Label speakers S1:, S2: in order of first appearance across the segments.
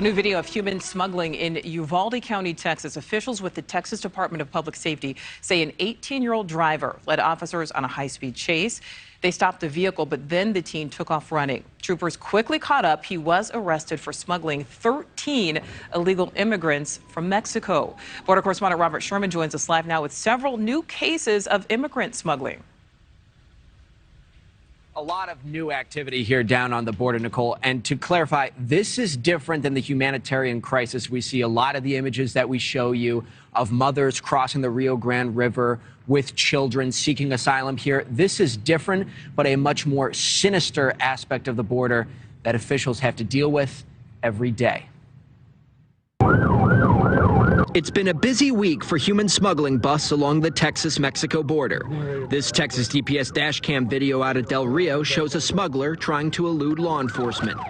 S1: A new video of human smuggling in Uvalde County, Texas. Officials with the Texas Department of Public Safety say an 18-year-old driver led officers on a high-speed chase. They stopped the vehicle, but then the teen took off running. Troopers quickly caught up. He was arrested for smuggling 13 illegal immigrants from Mexico. Border correspondent Robert Sherman joins us live now with several new cases of immigrant smuggling.
S2: A lot of new activity here down on the border, Nichole. And to clarify, this is different than the humanitarian crisis. We see a lot of the images that we show you of mothers crossing the Rio Grande River with children seeking asylum here. This is different, but a much more sinister aspect of the border that officials have to deal with every day.
S3: It's been a busy week for human smuggling busts along the Texas-Mexico border. This Texas DPS dash cam video out at Del Rio shows a smuggler trying to elude law enforcement.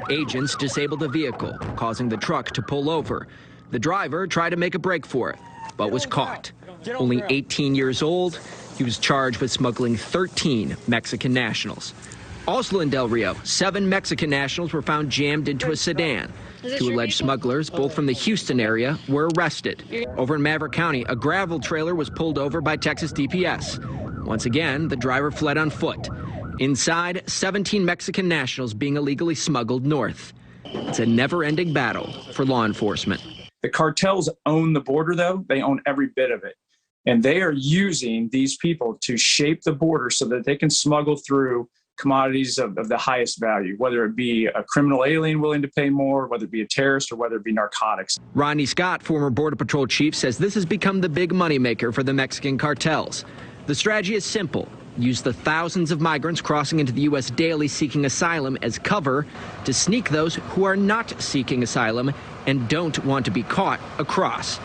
S3: Agents disabled the vehicle, causing the truck to pull over. The driver tried to make a break for it, but was caught. Only 18 years old, he was charged with smuggling 13 Mexican nationals. Also in Del Rio, 7 Mexican nationals were found jammed into a sedan. 2 alleged smugglers, both from the Houston area, were arrested. Over in Maverick County, a gravel trailer was pulled over by Texas DPS. Once again, the driver fled on foot. Inside, 17 Mexican nationals being illegally smuggled north. It's a never-ending battle for law enforcement.
S4: The cartels own the border, though. They own every bit of it. And they are using these people to shape the border so that they can smuggle through commodities of the highest value, whether it be a criminal alien willing to pay more, whether it be a terrorist, or whether it be narcotics.
S3: Rodney Scott, former Border Patrol chief, says this has become the big moneymaker for the Mexican cartels. The strategy is simple. Use the thousands of migrants crossing into the U.S. daily seeking asylum as cover to sneak those who are not seeking asylum and don't want to be caught across.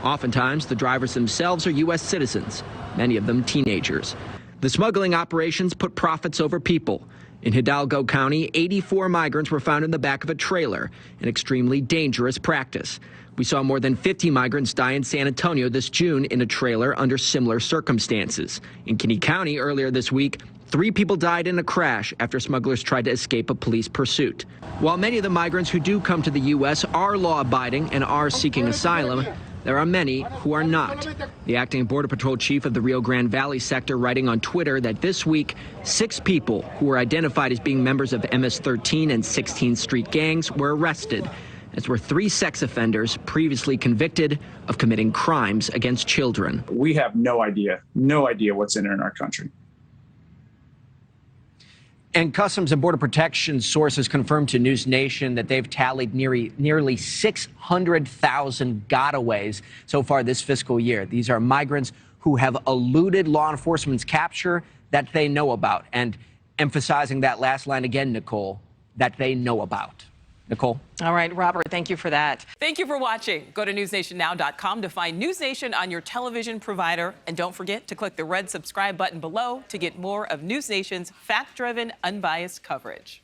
S3: Oftentimes, the drivers themselves are U.S. citizens, many of them teenagers. The smuggling operations put profits over people. In Hidalgo County, 84 migrants were found in the back of a trailer, an extremely dangerous practice. We saw more than 50 migrants die in San Antonio this June in a trailer under similar circumstances. In Kinney County earlier this week, 3 people died in a crash after smugglers tried to escape a police pursuit. While many of the migrants who do come to the U.S. are law-abiding and are seeking asylum, there are many who are not. The acting Border Patrol chief of the Rio Grande Valley sector writing on Twitter that this week, 6 people who were identified as being members of MS-13 and 16th Street gangs were arrested, as were 3 sex offenders previously convicted of committing crimes against children.
S4: We have no idea what's in our country.
S2: And Customs and Border Protection sources confirmed to NewsNation that they've tallied nearly 600,000 gotaways so far this fiscal year. These are migrants who have eluded law enforcement's capture that they know about. And emphasizing that last line again, Nichole, that they know about. Nichole.
S1: All right, Robert, thank you for that. Thank you for watching. Go to newsnationnow.com to find NewsNation on your television provider. And don't forget to click the red subscribe button below to get more of NewsNation's fact-driven, unbiased coverage.